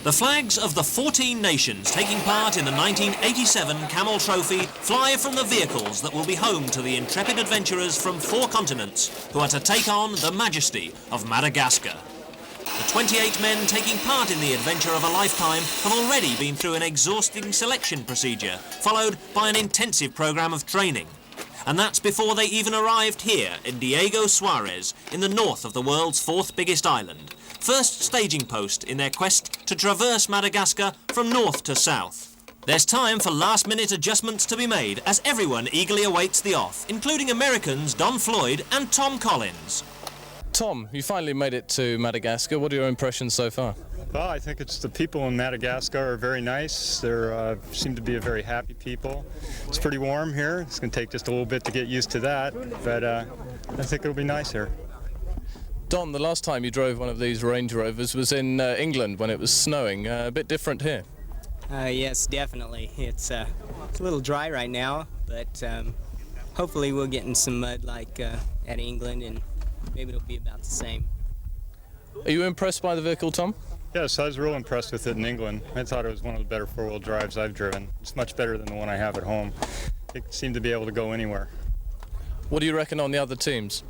The flags of the 14 nations taking part in the 1987 Camel Trophy fly from the vehicles that will be home to the intrepid adventurers from 4 continents who are to take on the majesty of Madagascar. The 28 men taking part in the adventure of a lifetime have already been through an exhausting selection procedure, followed by an intensive program of training. And that's before they even arrived here in Diego Suarez, in the north of the world's 4th biggest island, first staging post in their quest to traverse Madagascar from north to south. There's time for last-minute adjustments to be made as everyone eagerly awaits the off, including Americans Don Floyd and Tom Collins. Tom, you finally made it to Madagascar. What are your impressions so far? Well, I think it's the people in Madagascar are very nice. They seem to be a very happy people. It's pretty warm here. It's going to take just a little bit to get used to that, but I think it'll be nice here. Don, the last time you drove one of these Range Rovers was in England when it was snowing. A bit different here. Yes, definitely. It's a little dry right now, but hopefully we'll get in some mud like at England, and maybe it'll be about the same. Are you impressed by the vehicle, Tom? Yes, I was real impressed with it in England. I thought it was one of the better four-wheel drives I've driven. It's much better than the one I have at home. It seemed to be able to go anywhere. What do you reckon on the other teams?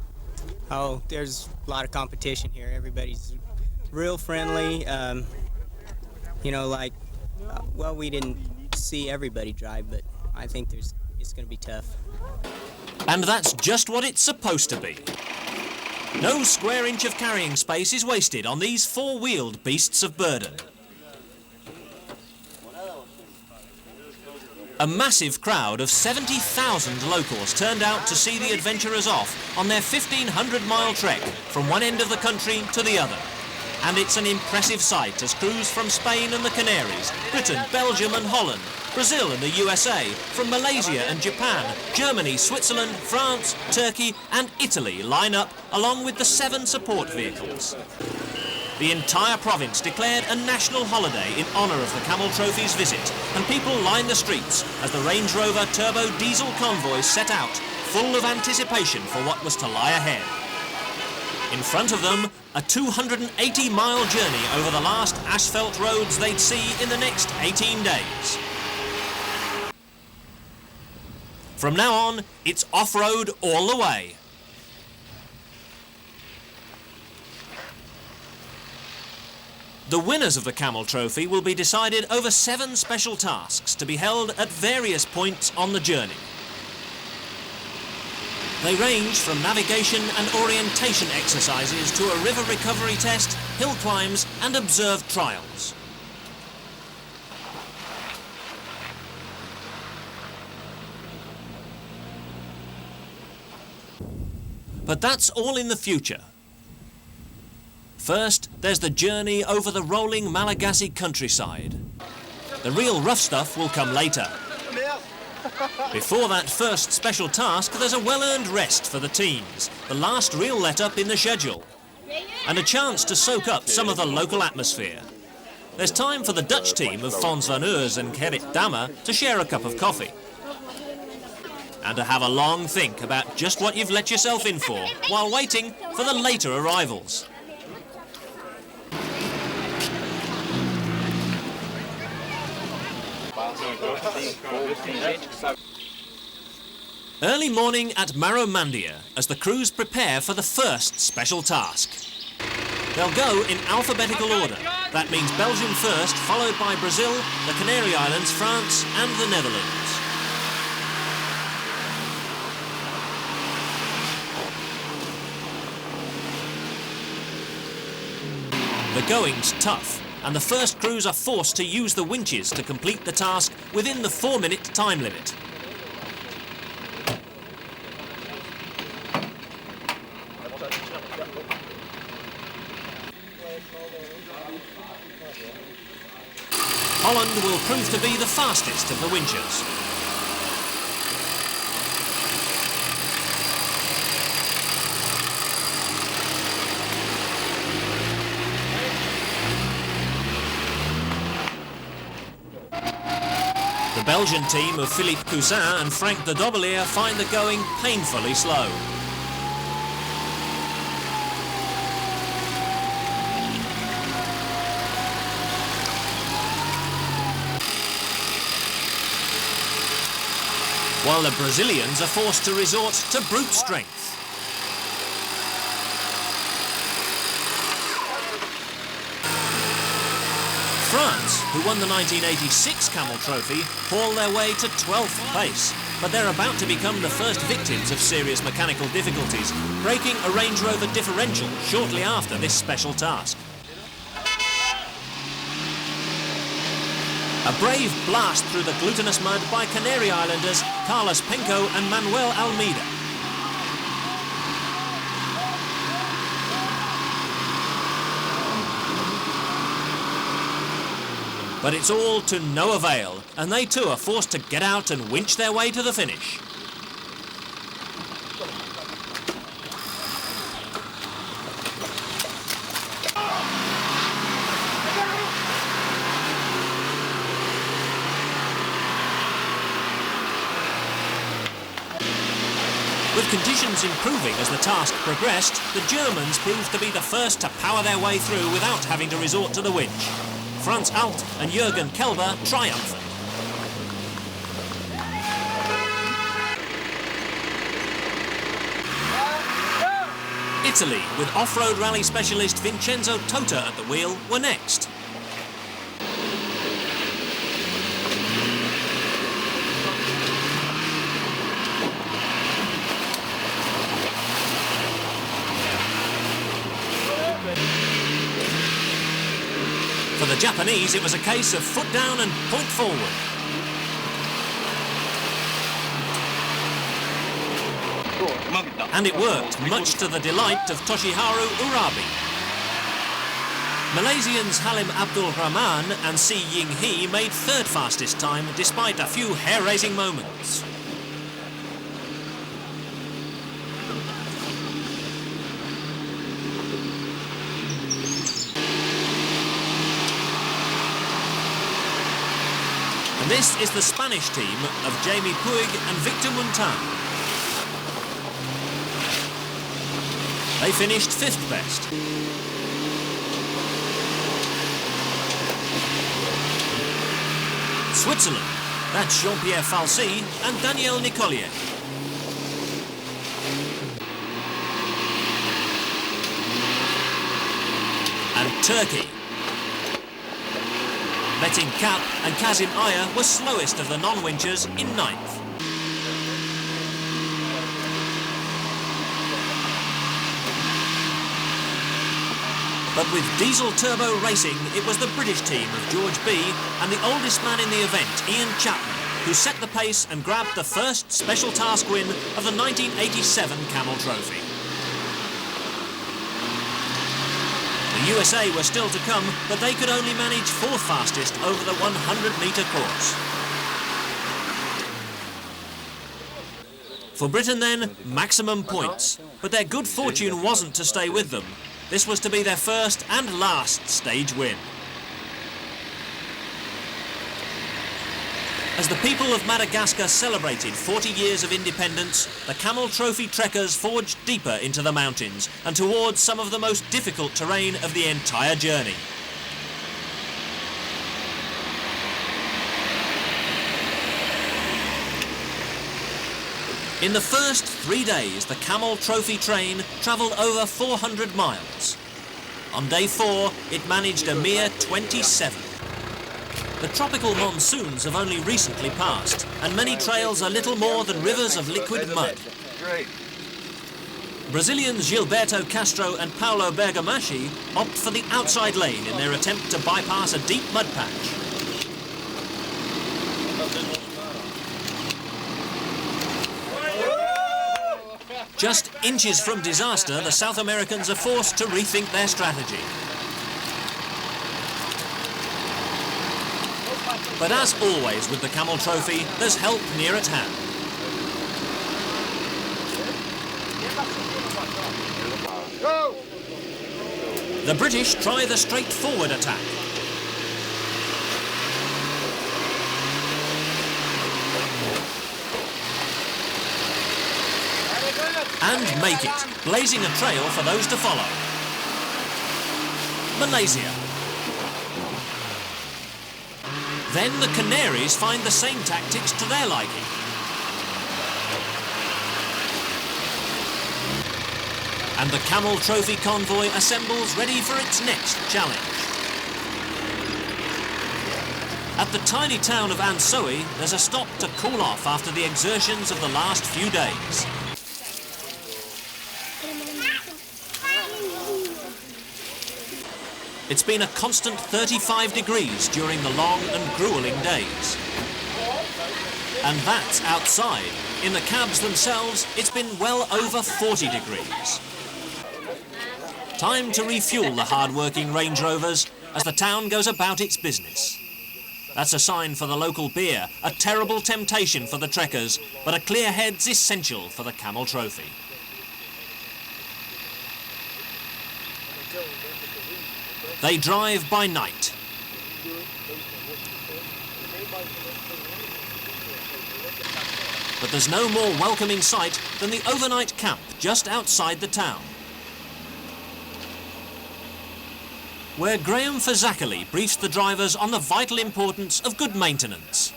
Oh, there's a lot of competition here. Everybody's real friendly. You know, like, well, we didn't see everybody drive, but I think it's going to be tough. And that's just what it's supposed to be. No square inch of carrying space is wasted on these 4-wheeled beasts of burden. A massive crowd of 70,000 locals turned out to see the adventurers off on their 1,500-mile trek from one end of the country to the other. And it's an impressive sight as crews from Spain and the Canaries, Britain, Belgium and Holland, Brazil and the USA, from Malaysia and Japan, Germany, Switzerland, France, Turkey and Italy line up along with the 7 support vehicles. The entire province declared a national holiday in honour of the Camel Trophy's visit, and people lined the streets as the Range Rover turbo diesel convoy set out, full of anticipation for what was to lie ahead. In front of them, a 280-mile journey over the last asphalt roads they'd see in the next 18 days. From now on, it's off-road all the way. The winners of the Camel Trophy will be decided over 7 special tasks to be held at various points on the journey. They range from navigation and orientation exercises to a river recovery test, hill climbs and observed trials. But that's all in the future. First, there's the journey over the rolling Malagasy countryside. The real rough stuff will come later. Before that first special task, there's a well-earned rest for the teams, the last real let-up in the schedule, and a chance to soak up some of the local atmosphere. There's time for the Dutch team of Fons van Urs and Gerrit Dama to share a cup of coffee, and to have a long think about just what you've let yourself in for while waiting for the later arrivals. Early morning at Maromandia as the crews prepare for the first special task. They'll go in alphabetical order. That means Belgium first, followed by Brazil, the Canary Islands, France and the Netherlands. The going's tough, and the first crews are forced to use the winches to complete the task within the 4-minute time limit. Holland will prove to be the fastest of the winchers. The Belgian team of Philippe Cousin and Frank de Dobelier find the going painfully slow. while the Brazilians are forced to resort to brute strength. France, who won the 1986 Camel Trophy, haul their way to 12th place, but they're about to become the first victims of serious mechanical difficulties, breaking a Range Rover differential shortly after this special task. A brave blast through the glutinous mud by Canary Islanders Carlos Penco and Manuel Almeida. But it's all to no avail, and they too are forced to get out and winch their way to the finish. With conditions improving as the task progressed, the Germans proved to be the first to power their way through without having to resort to the winch. Franz Alt and Jürgen Kelber triumphant. Italy, with off-road rally specialist Vincenzo Tota at the wheel, were next. For the Japanese, it was a case of foot down and point forward. And it worked, much to the delight of Toshiharu Urabi. Malaysians Halim Abdul Rahman and Si Ying He made third fastest time, despite a few hair-raising moments. And this is the Spanish team of Jamie Puig and Victor Muntan. They finished 5th best. Switzerland, that's Jean-Pierre Falsi and Daniel Nicolier. And Turkey. Metin Kap and Kazim Ayer were slowest of the non-winchers in 9th. But with diesel turbo racing, it was the British team of George B and the oldest man in the event, Ian Chapman, who set the pace and grabbed the first special task win of the 1987 Camel Trophy. The USA were still to come, but they could only manage 4th fastest over the 100-metre course. For Britain then, maximum points, but their good fortune wasn't to stay with them. This was to be their first and last stage win. As the people of Madagascar celebrated 40 years of independence, the Camel Trophy trekkers forged deeper into the mountains and towards some of the most difficult terrain of the entire journey. In the first 3 days, the Camel Trophy train travelled over 400 miles. On day 4, it managed a mere 27. The tropical monsoons have only recently passed, and many trails are little more than rivers of liquid mud. Brazilians Gilberto Castro and Paulo Bergamaschi opt for the outside lane in their attempt to bypass a deep mud patch. Just inches from disaster, the South Americans are forced to rethink their strategy. But as always with the Camel Trophy, there's help near at hand. The British try the straightforward attack. And make it, blazing a trail for those to follow. Malaysia. Then the Canaries find the same tactics to their liking. And the Camel Trophy convoy assembles ready for its next challenge. At the tiny town of Ansoe, there's a stop to cool off after the exertions of the last few days. It's been a constant 35 degrees during the long and grueling days. And that's outside. In the cabs themselves, it's been well over 40 degrees. Time to refuel the hard-working Range Rovers as the town goes about its business. That's a sign for the local beer, a terrible temptation for the trekkers, but a clear head's essential for the Camel Trophy. They drive by night. But there's no more welcoming sight than the overnight camp just outside the town, where Graham Fazakali briefs the drivers on the vital importance of good maintenance.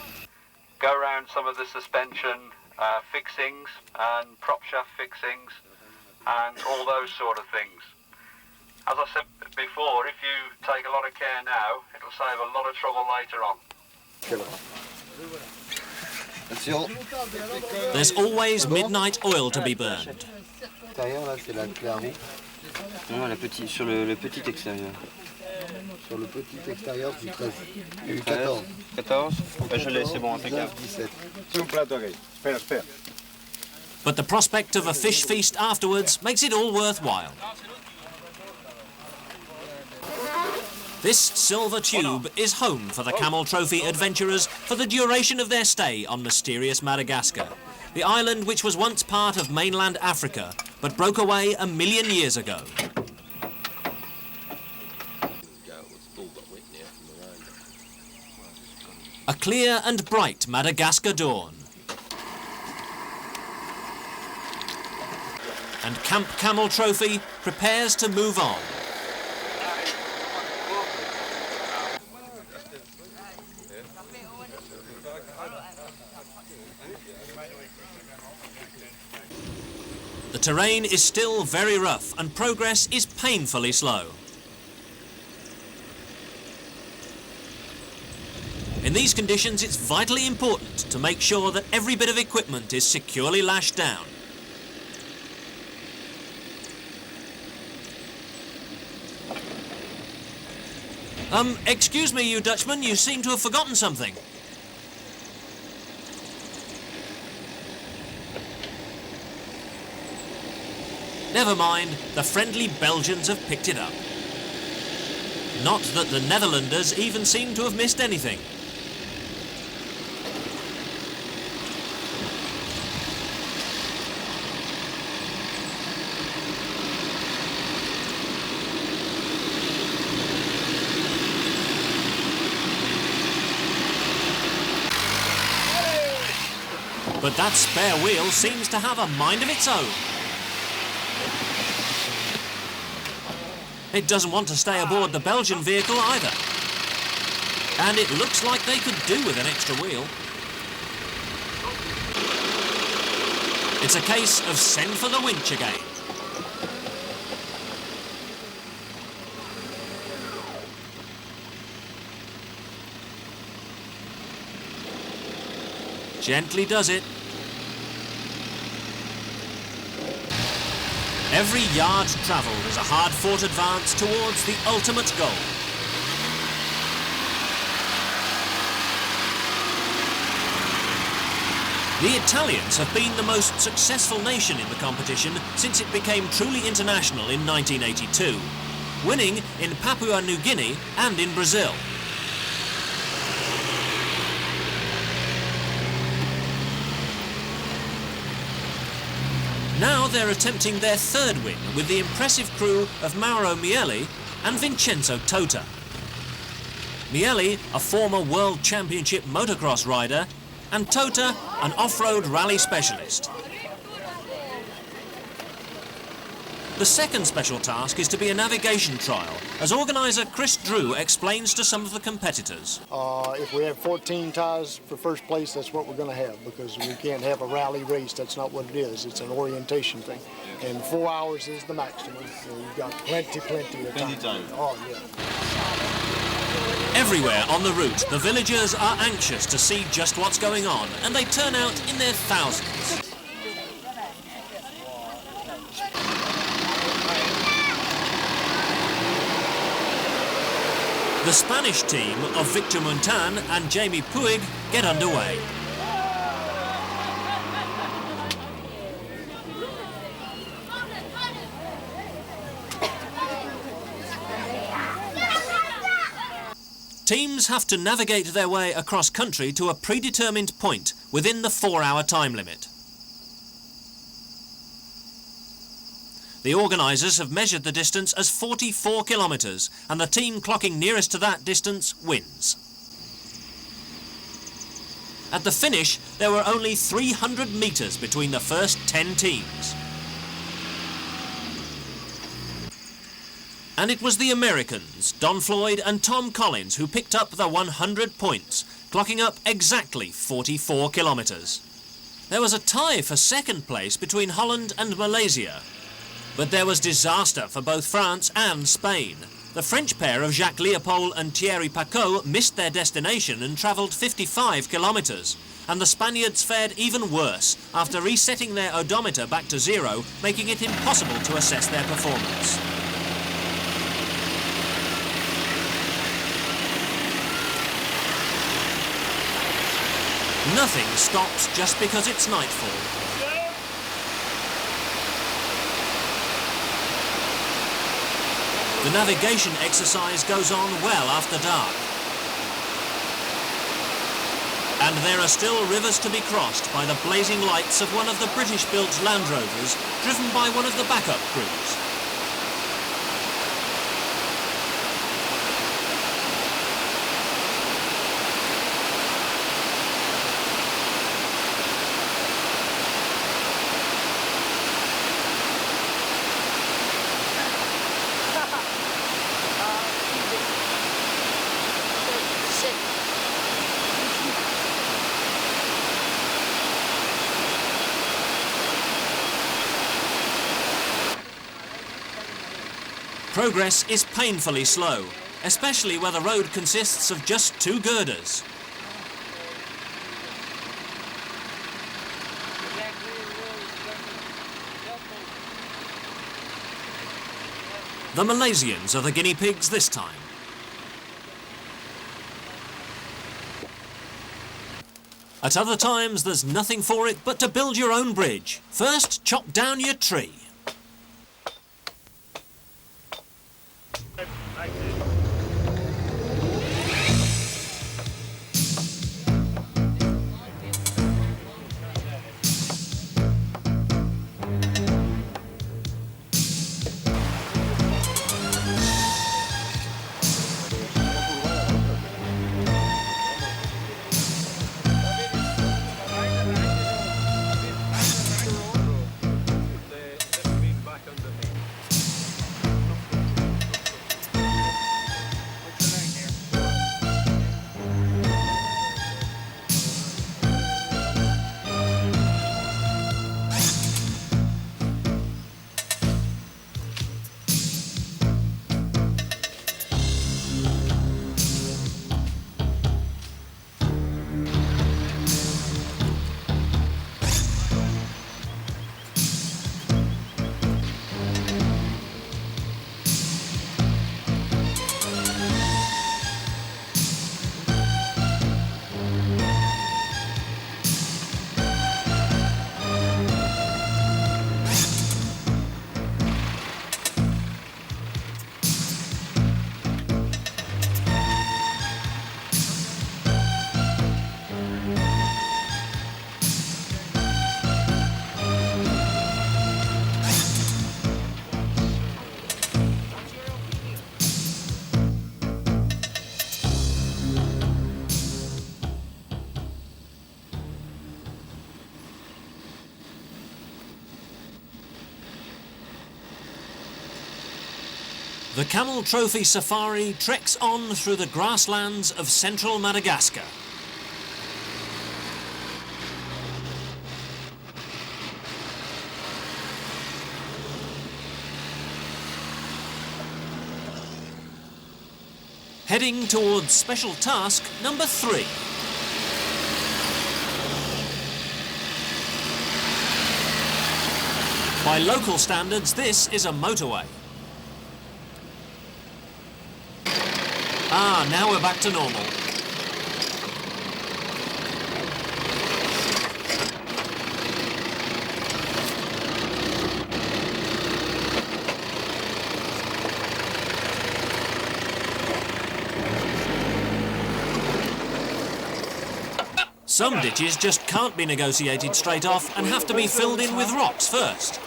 Go around some of the suspension fixings and prop shaft fixings and all those sort of things. As I said before, if you take a lot of care now, it'll save a lot of trouble later on. There's always midnight oil to be burned. Sur le petit extérieur. Sur le petit extérieur du 13. 14. 14. Je l'ai, c'est bon, impeccable. 17. But the prospect of a fish feast afterwards makes it all worthwhile. This silver tube is home for the Camel Trophy adventurers for the duration of their stay on mysterious Madagascar, the island which was once part of mainland Africa, but broke away 1 million years ago. A clear and bright Madagascar dawn. And Camp Camel Trophy prepares to move on. The terrain is still very rough and progress is painfully slow. In these conditions, it's vitally important to make sure that every bit of equipment is securely lashed down. Excuse me, you Dutchman, you seem to have forgotten something. Never mind, the friendly Belgians have picked it up. Not that the Netherlanders even seem to have missed anything. But that spare wheel seems to have a mind of its own. It doesn't want to stay aboard the Belgian vehicle either. And it looks like they could do with an extra wheel. It's a case of send for the winch again. Gently does it. Every yard travelled is a hard-fought advance towards the ultimate goal. The Italians have been the most successful nation in the competition since it became truly international in 1982, winning in Papua New Guinea and in Brazil. Now they're attempting their third win with the impressive crew of Mauro Miele and Vincenzo Tota. Miele, a former World Championship motocross rider, and Tota, an off-road rally specialist. The second special task is to be a navigation trial, as organiser Chris Drew explains to some of the competitors. If we have 14 ties for first place, that's what we're going to have, because we can't have a rally race. That's not what it is. It's an orientation thing. And 4 hours is the maximum. So you've got plenty of time. Oh, yeah. Everywhere on the route, the villagers are anxious to see just what's going on, and they turn out in their thousands. The Spanish team of Victor Montan and Jamie Puig get underway. Teams have to navigate their way across country to a predetermined point within the 4-hour time limit. The organisers have measured the distance as 44 kilometres, and the team clocking nearest to that distance wins. At the finish, there were only 300 metres between the first 10 teams. And it was the Americans, Don Floyd and Tom Collins, who picked up the 100 points, clocking up exactly 44 kilometres. There was a tie for second place between Holland and Malaysia. But there was disaster for both France and Spain. The French pair of Jacques Leopold and Thierry Pacaud missed their destination and travelled 55 kilometres. And the Spaniards fared even worse after resetting their odometer back to 0, making it impossible to assess their performance. Nothing stops just because it's nightfall. The navigation exercise goes on well after dark. And there are still rivers to be crossed by the blazing lights of one of the British-built Land Rovers, driven by one of the backup crews. Progress is painfully slow, especially where the road consists of just 2 girders. The Malaysians are the guinea pigs this time. At other times, there's nothing for it but to build your own bridge. First, chop down your tree. The Camel Trophy safari treks on through the grasslands of central Madagascar. Heading towards special task number 3. By local standards, this is a motorway. Ah, now we're back to normal. Some ditches just can't be negotiated straight off and have to be filled in with rocks first.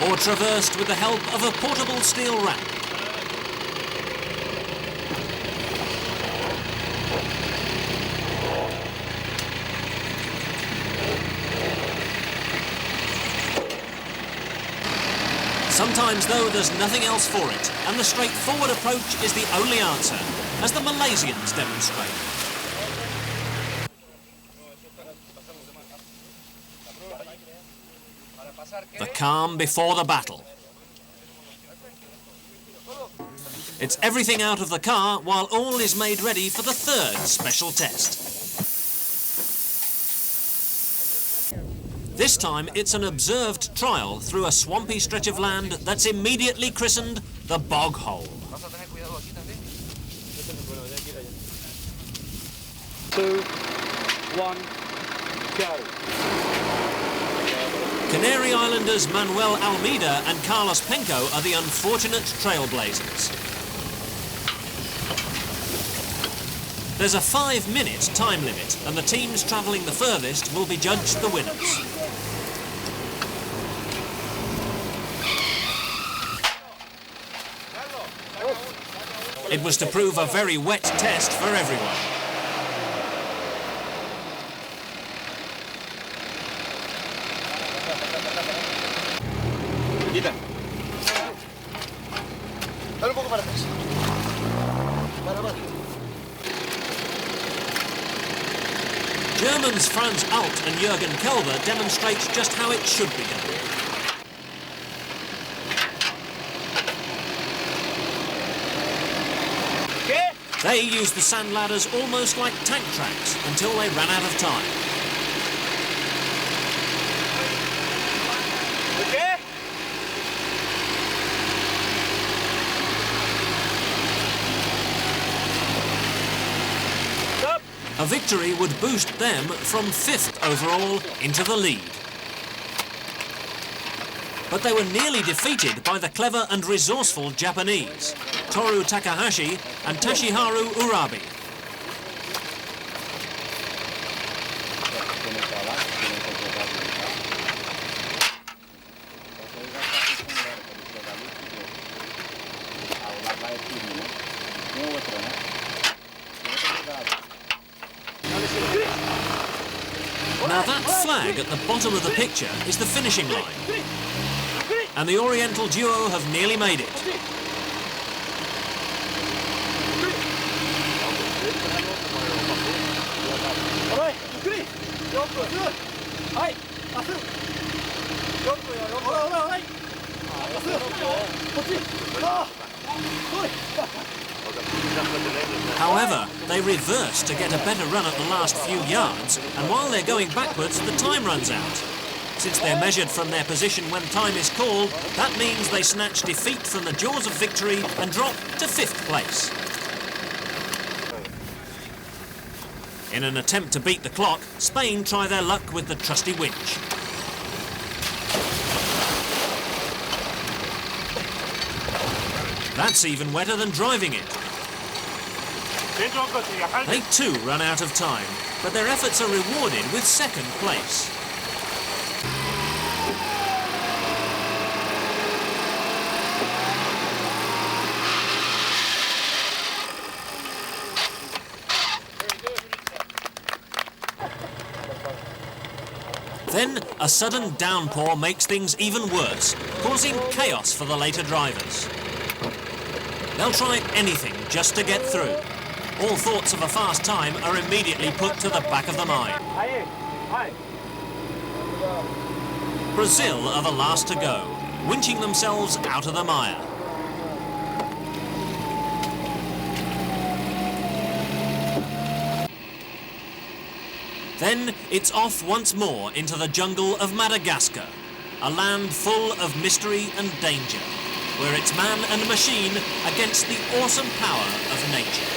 Or traversed with the help of a portable steel ramp. Sometimes, though, there's nothing else for it, and the straightforward approach is the only answer, as the Malaysians demonstrate. The calm before the battle. It's everything out of the car while all is made ready for the third special test. This time it's an observed trial through a swampy stretch of land that's immediately christened the Bog Hole. 2, 1, go. Canary Islanders Manuel Almeida and Carlos Penco are the unfortunate trailblazers. There's a 5-minute time limit, and the teams travelling the furthest will be judged the winners. It was to prove a very wet test for everyone. Germans Franz Alt and Jürgen Kelber demonstrate just how it should be done. They used the sand ladders almost like tank tracks until they ran out of time. A victory would boost them from 5th overall into the lead. But they were nearly defeated by the clever and resourceful Japanese, Toru Takahashi and Tashiharu Urabi. Now that flag at the bottom of the picture is the finishing line. And the Oriental duo have nearly made it. However, they reverse to get a better run at the last few yards, and while they're going backwards, the time runs out. Since they're measured from their position when time is called, that means they snatch defeat from the jaws of victory and drop to 5th place. In an attempt to beat the clock, Spain try their luck with the trusty winch. That's even wetter than driving it. They too run out of time, but their efforts are rewarded with 2nd place. A sudden downpour makes things even worse, causing chaos for the later drivers. They'll try anything just to get through. All thoughts of a fast time are immediately put to the back of the mind. Brazil are the last to go, winching themselves out of the mire. Then it's off once more into the jungle of Madagascar, a land full of mystery and danger, where it's man and machine against the awesome power of nature.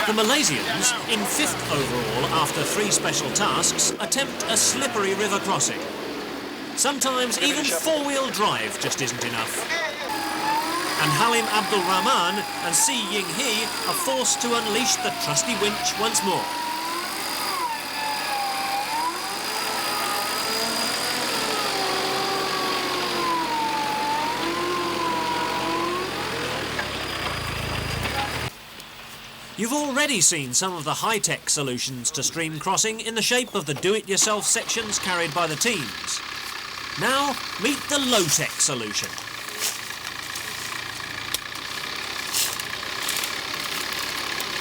The Malaysians, in 5th overall after 3 special tasks, attempt a slippery river crossing. Sometimes even 4-wheel drive just isn't enough. And Halim Abdul Rahman and Si Ying Hee are forced to unleash the trusty winch once more. You've already seen some of the high-tech solutions to stream crossing in the shape of the do-it-yourself sections carried by the teams. Now, meet the low-tech solution.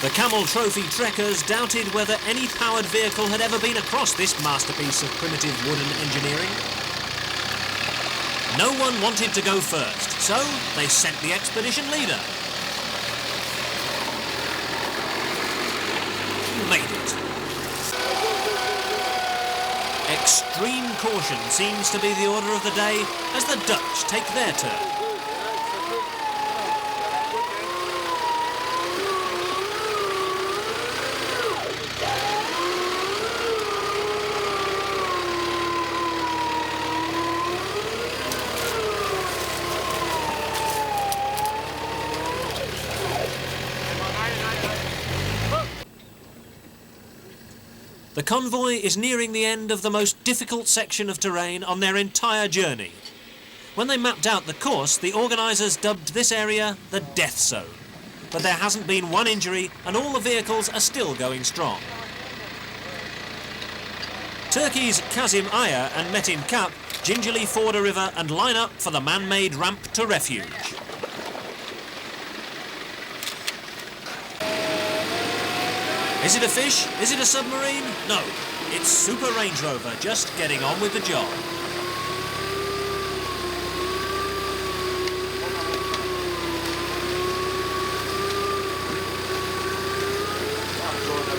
The Camel Trophy trekkers doubted whether any powered vehicle had ever been across this masterpiece of primitive wooden engineering. No one wanted to go first, so they sent the expedition leader. Made it. Extreme caution seems to be the order of the day as the Dutch take their turn. The convoy is nearing the end of the most difficult section of terrain on their entire journey. When they mapped out the course, the organisers dubbed this area the Death Zone. But there hasn't been one injury and all the vehicles are still going strong. Turkey's Kazim Aya and Metin Kap gingerly ford a river and line up for the man-made ramp to refuge. Is it a fish? Is it a submarine? No, it's Super Range Rover just getting on with the job.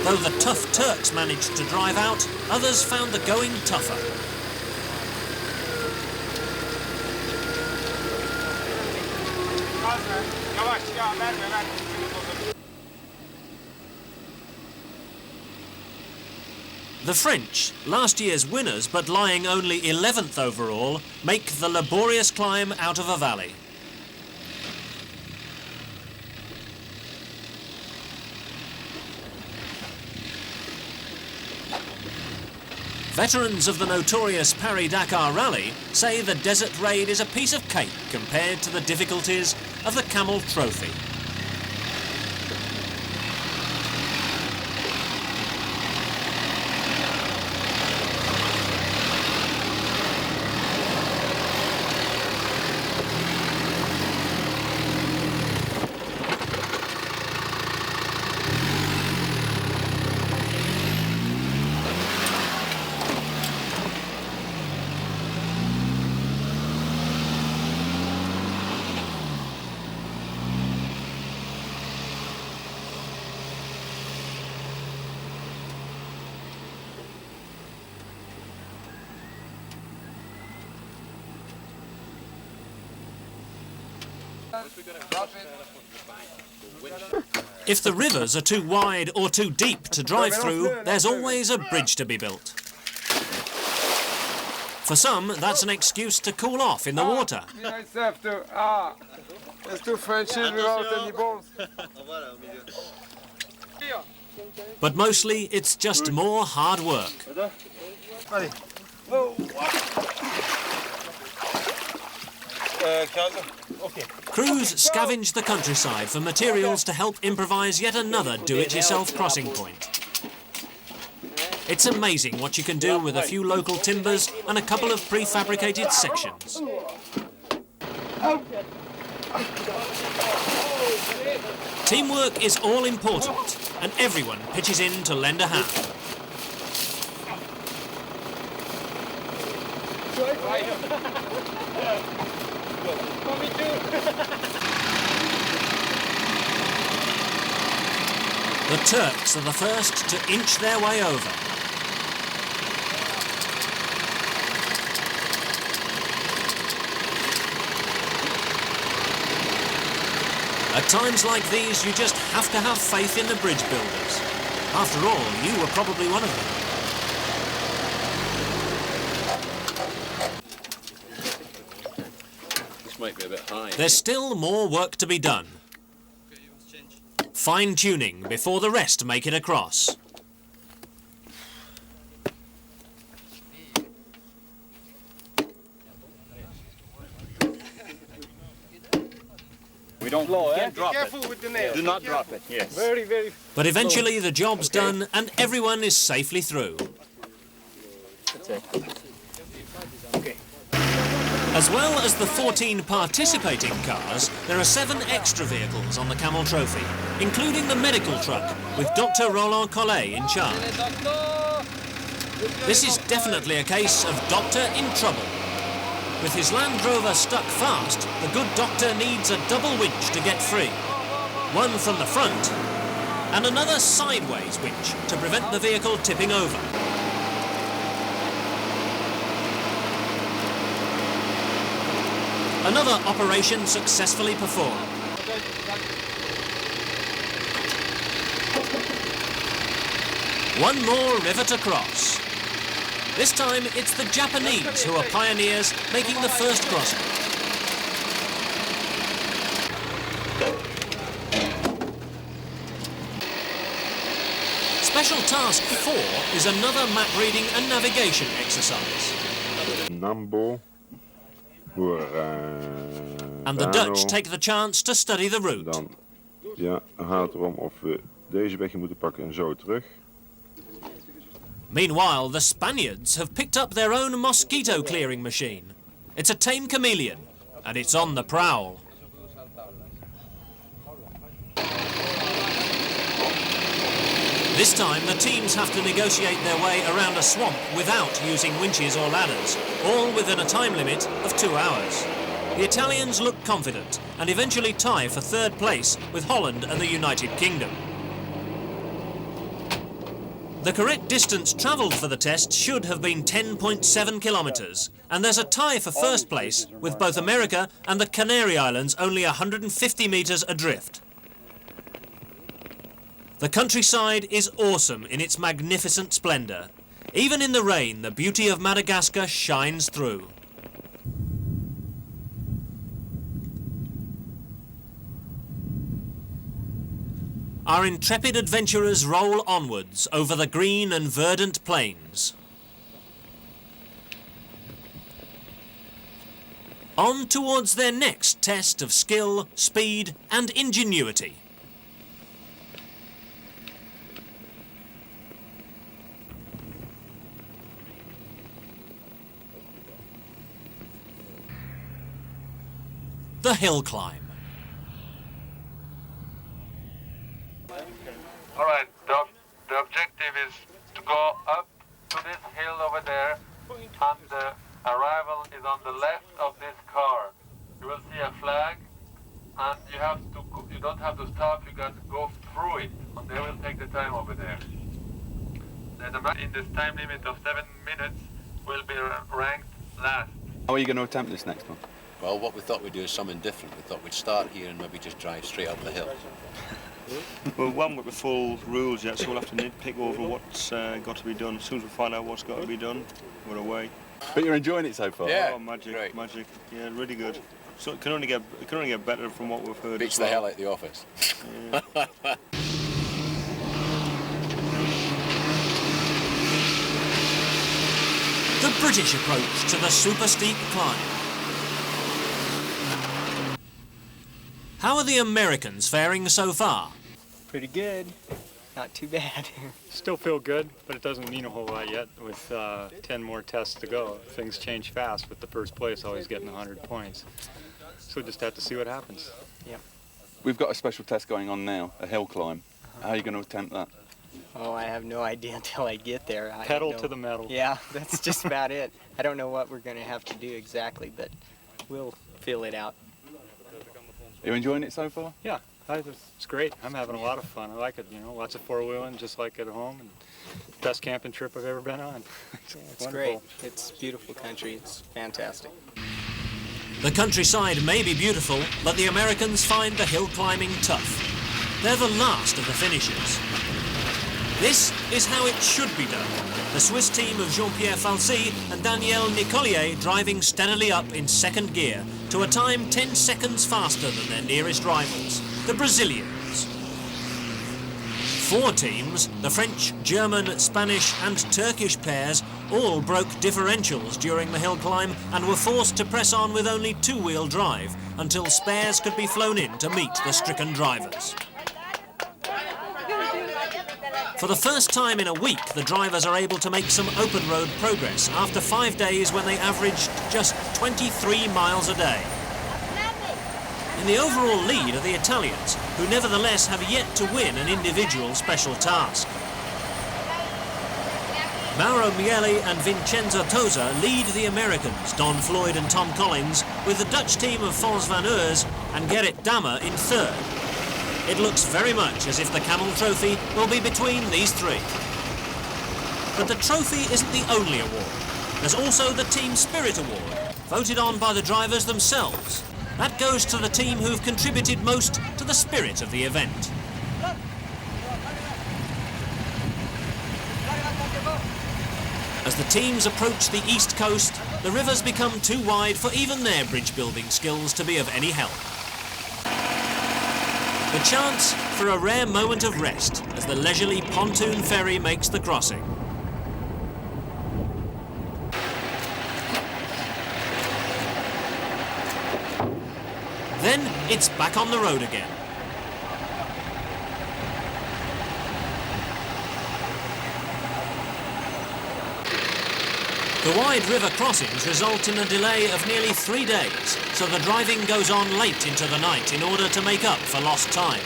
Though the tough Turks managed to drive out, others found the going tougher. The French, last year's winners but lying only 11th overall, make the laborious climb out of a valley. Veterans of the notorious Paris-Dakar Rally say the desert raid is a piece of cake compared to the difficulties of the Camel Trophy. If the rivers are too wide or too deep to drive through, there's always a bridge to be built. For some, that's an excuse to cool off in the water. But mostly, it's just more hard work. Crews scavenge the countryside for materials to help improvise yet another do-it-yourself crossing point. It's amazing what you can do with a few local timbers and a couple of prefabricated sections. Teamwork is all important, and everyone pitches in to lend a hand. The Turks are the first to inch their way over. At times like these, you just have to have faith in the bridge builders. After all, you were probably one of them. This might be a bit high. There's still more work to be done. Fine-tuning before the rest make it across. We don't drop it. With the nails. Do not drop it, yes. Very. But eventually the job's done and everyone is safely through. As well as the 14 participating cars, there are 7 extra vehicles on the Camel Trophy, including the medical truck with Dr. Roland Collet in charge. This is definitely a case of doctor in trouble. With his Land Rover stuck fast, the good doctor needs a double winch to get free. One from the front and another sideways winch to prevent the vehicle tipping over. Another operation successfully performed. One more river to cross. This time it's the Japanese who are pioneers making the first crossing. Special Task 4 is another map reading and navigation exercise. Nambo. And the Dutch take the chance to study the route. Dan gaat het erom of we deze weg moeten pakken en zo terug. Meanwhile, the Spaniards have picked up their own mosquito clearing machine. It's a tame chameleon, and it's on the prowl. This time, the teams have to negotiate their way around a swamp without using winches or ladders, all within a time limit of 2 hours. The Italians look confident and eventually tie for third place with Holland and the United Kingdom. The correct distance travelled for the test should have been 10.7 kilometres, and there's a tie for first place with both America and the Canary Islands only 150 metres adrift. The countryside is awesome in its magnificent splendour. Even in the rain, the beauty of Madagascar shines through. Our intrepid adventurers roll onwards over the green and verdant plains. On towards their next test of skill, speed and ingenuity. The hill climb. All right, the objective is to go up to this hill over there, and the arrival is on the left of this car. You will see a flag, and you don't have to stop, you got to go through it, and they will take the time over there. Then in this time limit of 7 minutes will be ranked last. How are you going to attempt this next one? Well, what we thought we'd do is something different. We thought we'd start here and maybe just drive straight up the hill. Well, we haven't got the full rules yet, so we'll have to nitpick over what's got to be done. As soon as we find out what's got to be done, we're away. But you're enjoying it so far? Yeah. Oh, magic, great. magic. Yeah, really good. So it can only get better from what we've heard. Beats the hell out of the office. Yeah. The British approach to the super steep climb. How are the Americans faring so far? Pretty good. Not too bad. Still feel good, but it doesn't mean a whole lot yet with 10 more tests to go. Things change fast with the first place always getting 100 points. So we just have to see what happens. Yep. We've got a special test going on now, a hill climb. How are you going to attempt that? Oh, I have no idea until I get there. Pedal to the metal. Yeah, that's just about it. I don't know what we're going to have to do exactly, but we'll feel it out. Are you enjoying it so far? Yeah, it's great. I'm having a lot of fun. I like it, you know, lots of four-wheeling just like at home. And best camping trip I've ever been on. It's great. It's a beautiful country. It's fantastic. The countryside may be beautiful, but the Americans find the hill climbing tough. They're the last of the finishers. This is how it should be done. The Swiss team of Jean-Pierre Falcy and Daniel Nicolier driving steadily up in second gear to a time 10 seconds faster than their nearest rivals, the Brazilians. 4 teams, the French, German, Spanish and Turkish pairs, all broke differentials during the hill climb and were forced to press on with only two-wheel drive until spares could be flown in to meet the stricken drivers. For the first time in a week, the drivers are able to make some open road progress after 5 days when they averaged just 23 miles a day. In the overall lead are the Italians, who nevertheless have yet to win an individual special task. Mauro Miele and Vincenzo Tosa lead the Americans, Don Floyd and Tom Collins, with the Dutch team of Fons van Urs and Gerrit Damme in third. It looks very much as if the Camel Trophy will be between these 3. But the trophy isn't the only award. There's also the Team Spirit Award, voted on by the drivers themselves. That goes to the team who've contributed most to the spirit of the event. As the teams approach the east coast, the rivers become too wide for even their bridge-building skills to be of any help. The chance for a rare moment of rest as the leisurely pontoon ferry makes the crossing. Then it's back on the road again. The wide river crossings result in a delay of nearly 3 days, so the driving goes on late into the night in order to make up for lost time.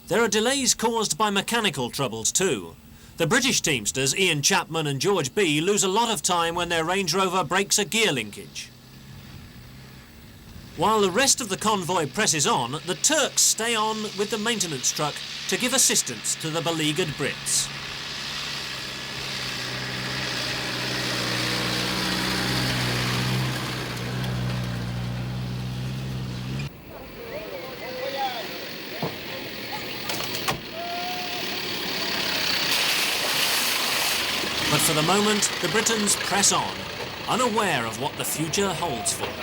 There are delays caused by mechanical troubles too. The British teamsters Ian Chapman and George B lose a lot of time when their Range Rover breaks a gear linkage. While the rest of the convoy presses on, the Turks stay on with the maintenance truck to give assistance to the beleaguered Brits. But for the moment, the Britons press on, unaware of what the future holds for them.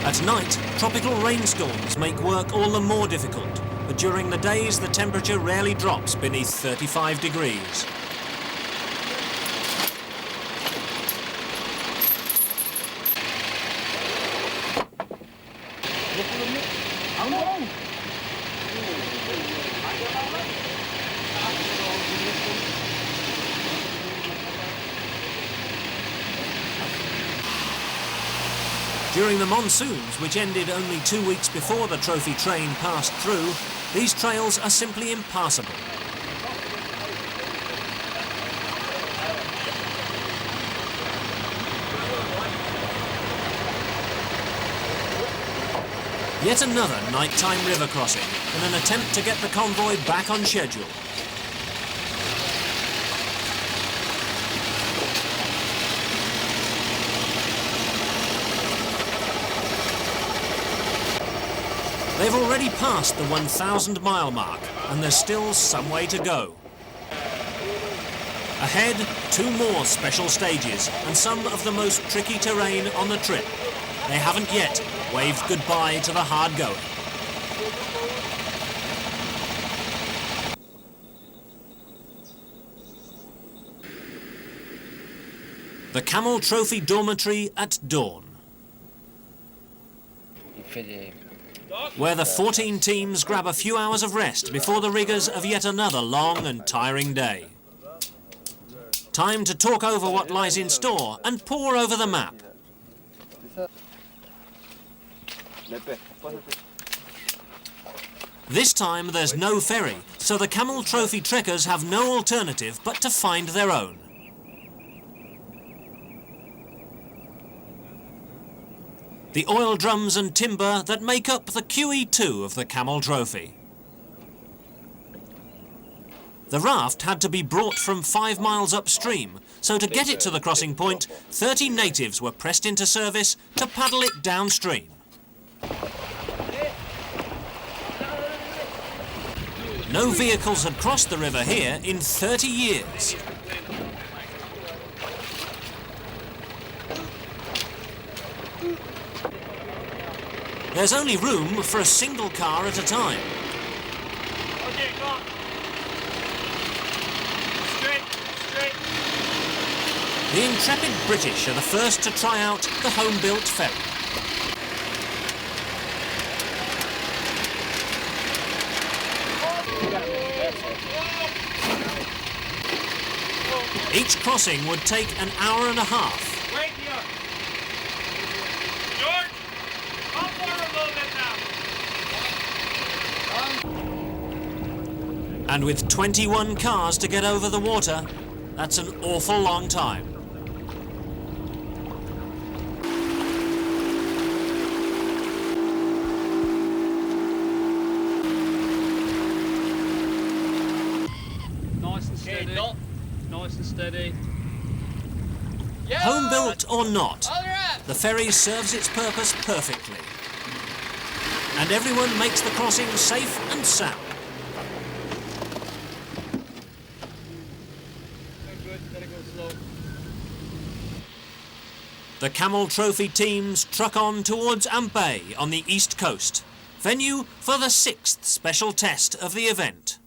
At night, tropical rainstorms make work all the more difficult, but during the days the temperature rarely drops beneath 35 degrees. During the monsoons, which ended only 2 weeks before the trophy train passed through, these trails are simply impassable. Yet another nighttime river crossing in an attempt to get the convoy back on schedule. They've already passed the 1,000-mile mark, and there's still some way to go. Ahead, 2 more special stages, and some of the most tricky terrain on the trip. They haven't yet waved goodbye to the hard going. The Camel Trophy dormitory at dawn, where the 14 teams grab a few hours of rest before the rigours of yet another long and tiring day. Time to talk over what lies in store and pore over the map. This time there's no ferry, so the Camel Trophy trekkers have no alternative but to find their own. The oil drums and timber that make up the QE2 of the Camel Trophy. The raft had to be brought from 5 miles upstream, so to get it to the crossing point, 30 natives were pressed into service to paddle it downstream. No vehicles had crossed the river here in 30 years. There's only room for a single car at a time. Okay, come on. Straight, straight. The intrepid British are the first to try out the home-built ferry. Each crossing would take an hour and a half. Wait here. George, come forward a little bit now. And with 21 cars to get over the water, that's an awful long time. Nice and steady. Nice and steady. Home built or not, the ferry serves its purpose perfectly. And everyone makes the crossing safe and sound. The Camel Trophy teams truck on towards Ampe on the east coast, venue for the 6th special test of the event.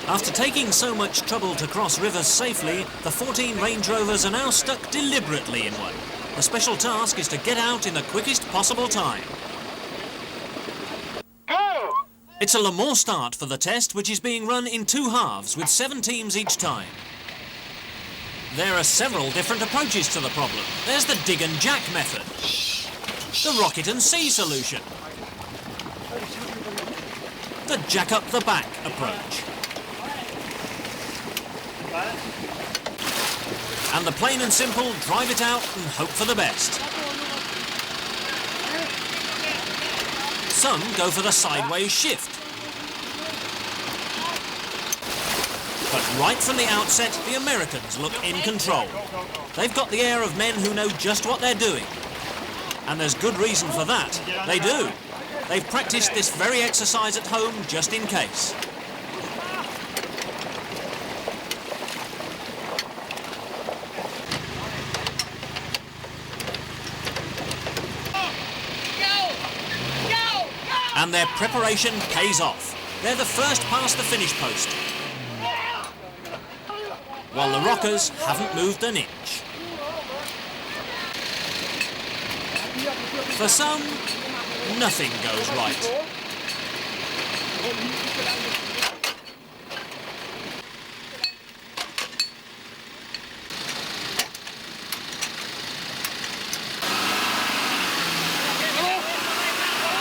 After taking so much trouble to cross rivers safely, the 14 Range Rovers are now stuck deliberately in one. The special task is to get out in the quickest possible time. It's a Le Mans start for the test, which is being run in 2 halves with 7 teams each time. There are several different approaches to the problem. There's the dig and jack method, the rocket and sea solution, the jack up the back approach, and the plain and simple drive it out and hope for the best. Some go for the sideways shift. But right from the outset, the Americans look in control. They've got the air of men who know just what they're doing. And there's good reason for that. They do. They've practiced this very exercise at home just in case. And their preparation pays off. They're the first past the finish post, while the rockers haven't moved an inch. For some, nothing goes right.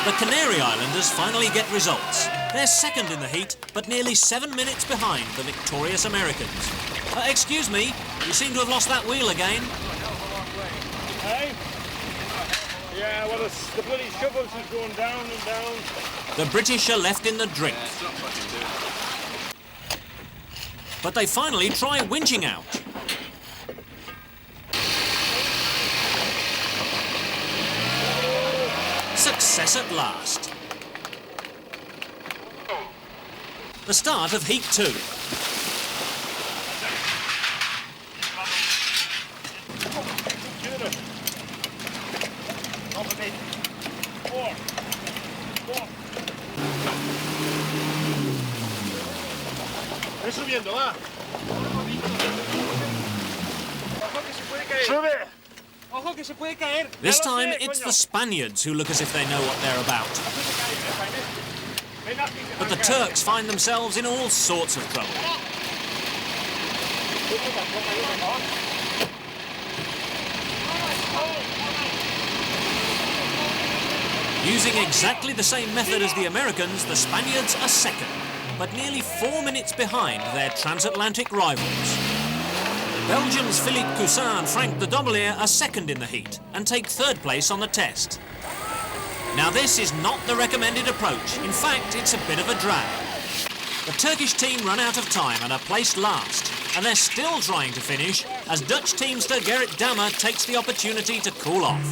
The Canary Islanders finally get results. They're second in the heat, but nearly 7 minutes behind the victorious Americans. Excuse me, you seem to have lost that wheel again. Hey? Yeah, well, the bloody shovels is going down and down. The British are left in the drink. But they finally try winching out. Success at last. The start of Heat 2. This time, it's the Spaniards who look as if they know what they're about. But the Turks find themselves in all sorts of trouble. Using exactly the same method as the Americans, the Spaniards are second, but nearly 4 minutes behind their transatlantic rivals. Belgium's Philippe Coussin and Frank de Dobbelier are second in the heat and take third place on the test. Now this is not the recommended approach. In fact, it's a bit of a drag. The Turkish team run out of time and are placed last, and they're still trying to finish as Dutch teamster Gerrit Dammer takes the opportunity to cool off.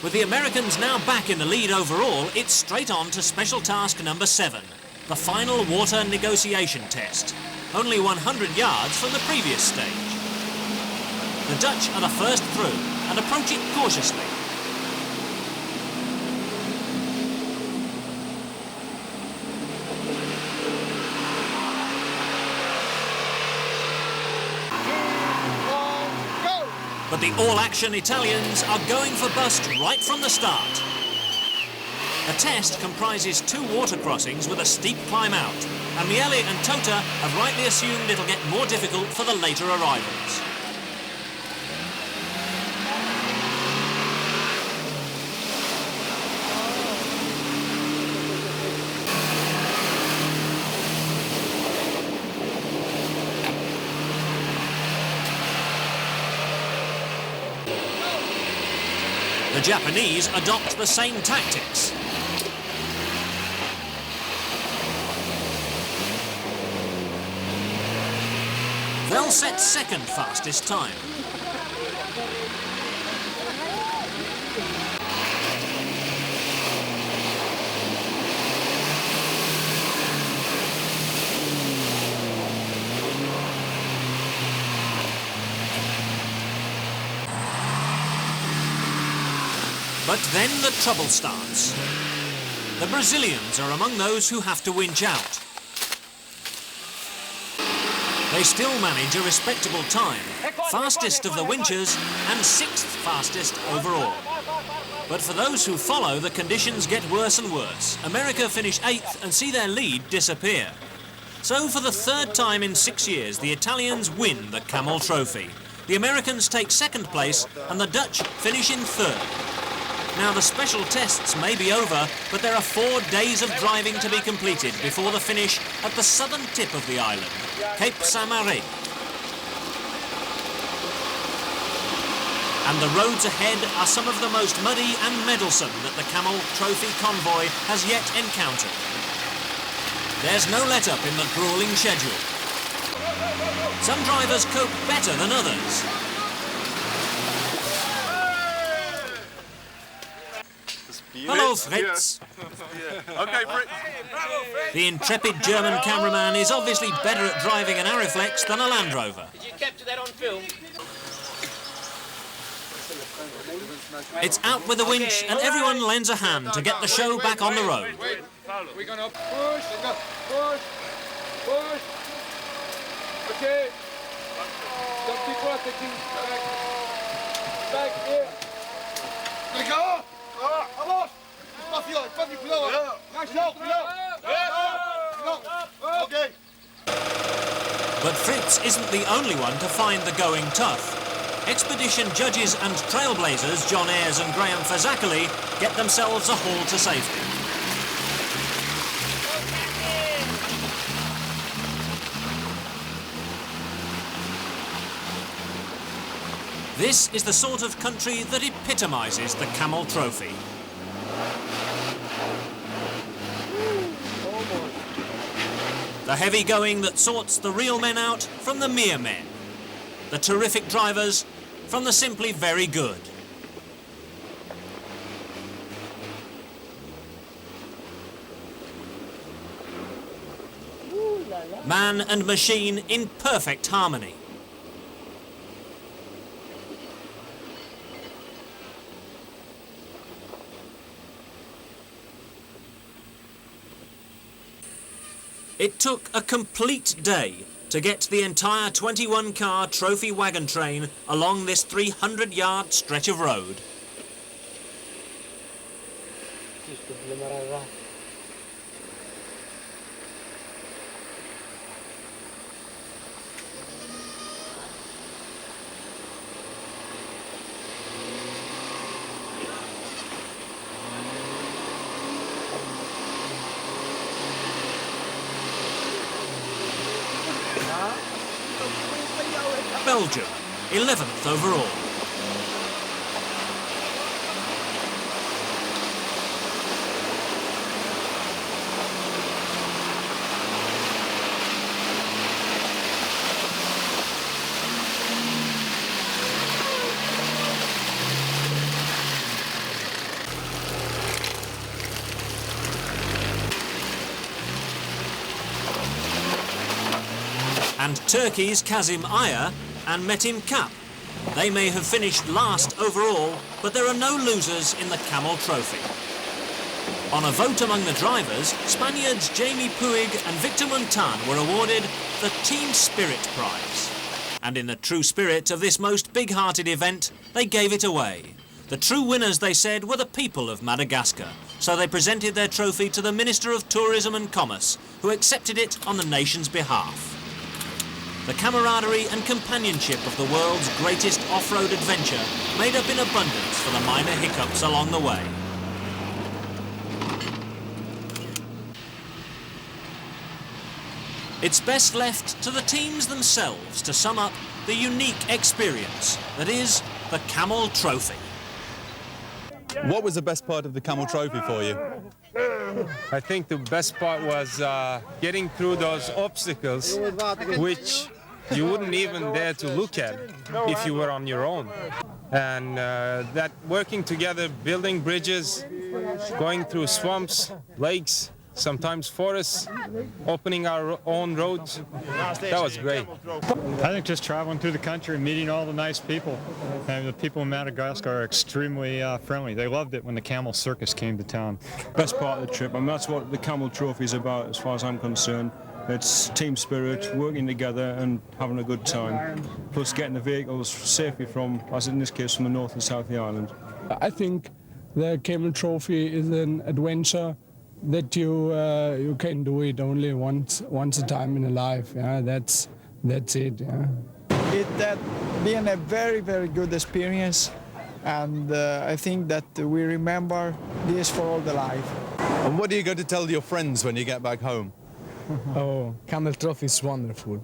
With the Americans now back in the lead overall, it's straight on to special task number 7, the final water negotiation test. only 100 yards from the previous stage. The Dutch are the first through and approach it cautiously. But the all-action Italians are going for bust right from the start. The test comprises 2 water crossings with a steep climb out, and Miele and Tota have rightly assumed it'll get more difficult for the later arrivals. The Japanese adopt the same tactics. They'll set second fastest time. But then the trouble starts. The Brazilians are among those who have to winch out. They still manage a respectable time, fastest of the winchers and 6th fastest overall. But for those who follow, the conditions get worse and worse. America finish 8th and see their lead disappear. So for the 3rd time in 6 years, the Italians win the Camel Trophy. The Americans take 2nd place and the Dutch finish in 3rd. Now, the special tests may be over, but there are 4 days of driving to be completed before the finish at the southern tip of the island, Cape Saint-Marie. And the roads ahead are some of the most muddy and meddlesome that the Camel Trophy convoy has yet encountered. There's no let-up in the grueling schedule. Some drivers cope better than others. Hello, Fritz. Okay, Fritz. The intrepid German cameraman is obviously better at driving an Ariflex than a Land Rover. Did you capture that on film? It's out with the winch and everyone lends a hand to get the show back on the road. We're gonna push, push. Okay. Some people are taking back here. Les gars, avance. Pas du cuidado. Okay. But Fritz isn't the only one to find the going tough. Expedition judges and trailblazers John Ayres and Graham Fazackerley get themselves a haul to safety. This is the sort of country that epitomises the Camel Trophy. The heavy going that sorts the real men out from the mere men. The terrific drivers from the simply very good. Man and machine in perfect harmony. It took a complete day to get the entire 21-car trophy wagon train along this 300-yard stretch of road. Belgium, 11th overall. and Turkey's Kazim Aya and Metin Kap. They may have finished last overall, but there are no losers in the Camel Trophy. On a vote among the drivers, Spaniards Jamie Puig and Victor Montan were awarded the Team Spirit Prize. And in the true spirit of this most big-hearted event, they gave it away. The true winners, they said, were the people of Madagascar, so they presented their trophy to the Minister of Tourism and Commerce, who accepted it on the nation's behalf. The camaraderie and companionship of the world's greatest off-road adventure made up in abundance for the minor hiccups along the way. It's best left to the teams themselves to sum up the unique experience that is the Camel Trophy. What was the best part of the Camel Trophy for you? I think the best part was getting through those obstacles, which you wouldn't even dare to look at if you were on your own. And that working together, building bridges, going through swamps, lakes, sometimes forests, opening our own roads, that was great. I think just traveling through the country and meeting all the nice people. And the people in Madagascar are extremely friendly. They loved it when the Camel Circus came to town. Best part of the trip, and that's what the Camel Trophy is about as far as I'm concerned. It's team spirit, working together and having a good time, plus getting the vehicles safely from, as in this case, from the north and south of the island. I think the Camel Trophy is an adventure that you can do it only once a time in a life. Yeah, that's it. Yeah. It had been a very good experience, and I think that we remember this for all the life. And what are you going to tell your friends when you get back home? Oh, Camel Trophy is wonderful.